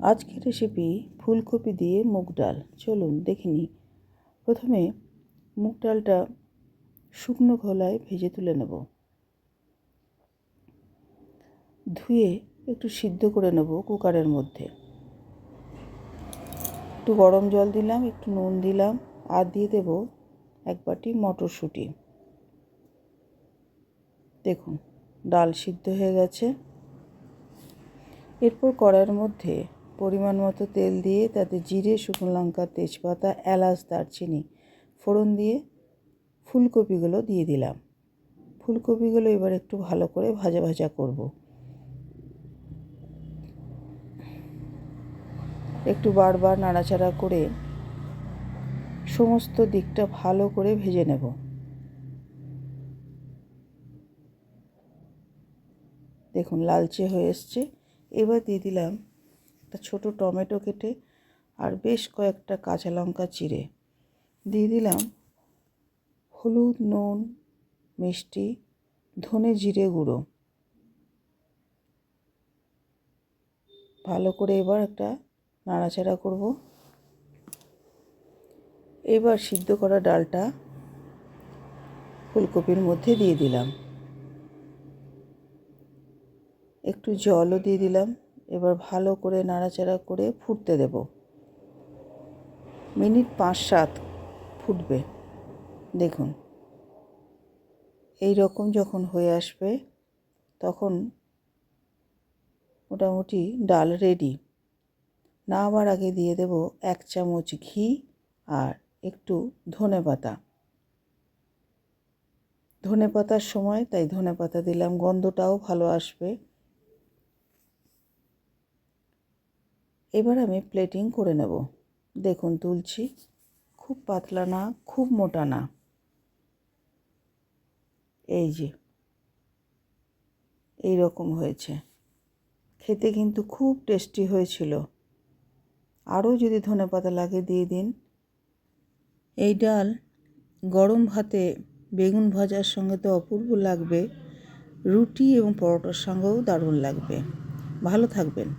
আজকের রেসিপি ফুলকপি দিয়ে মুগ ডাল। চলুন দেখে নিই। প্রথমে মুগ ডালটা শুকনো খোলায় ভেজে তুলে নেব। ধুয়ে একটু সিদ্ধ করে নেব কুকারের মধ্যে। একটু গরম জল দিলাম, একটু নুন দিলাম, আর দিয়ে দেব এক বাটি মটরশুঁটি। দেখুন ডাল সিদ্ধ হয়ে গেছে। এরপর কড়াইয়ের মধ্যে পরিমাণ মতো তেল দিয়ে তাতে জিরে, শুকনো লঙ্কা, তেজপাতা, এলাচ, দারচিনি ফোড়ন দিয়ে ফুলকপিগুলো দিয়ে দিলাম। ফুলকপিগুলো এবার একটু ভালো করে ভাজা ভাজা করব। একটু বারবার নাড়াচাড়া করে সমস্ত দিকটা ভালো করে ভেজে নেব। দেখুন লালচে হয়ে এসছে। এবার দিয়ে দিলাম একটা ছোটো টমেটো কেটে আর বেশ কয়েকটা কাঁচা লঙ্কা চিড়ে। দিয়ে দিলাম হলুদ, নুন, মিষ্টি, ধনে জিরে গুঁড়ো। ভালো করে এবার একটা নাড়াচাড়া করব। এবার সিদ্ধ করা ডালটা ফুলকপির মধ্যে দিয়ে দিলাম। একটু জলও দিয়ে দিলাম। এবার ভালো করে নাড়াচাড়া করে ফুটতে দেব। মিনিট 5-7 ফুটবে। দেখুন এই রকম যখন হয়ে আসবে তখন মোটামুটি ডাল রেডি। নামাবার আগে দিয়ে দেব 1 চামচ ঘি আর একটু ধনেপাতা। ধনেপাতার সময় তাই ধনেপাতা দিলাম, গন্ধটাও ভালো আসবে। এবার আমি প্লেটিং করে নেব। দেখুন তুলছি, খুব পাতলা না, খুব মোটা না। এই যে এই রকম হয়েছে। খেতে কিন্তু খুব টেস্টি হয়েছিল। আরও যদি ধনেপাতা লাগে দিয়ে দিন। এই ডাল গরম ভাতে বেগুন ভাজার সঙ্গে তো অপূর্ব লাগবে, রুটি এবং পরোটার সঙ্গেও দারুণ লাগবে। ভালো থাকবেন।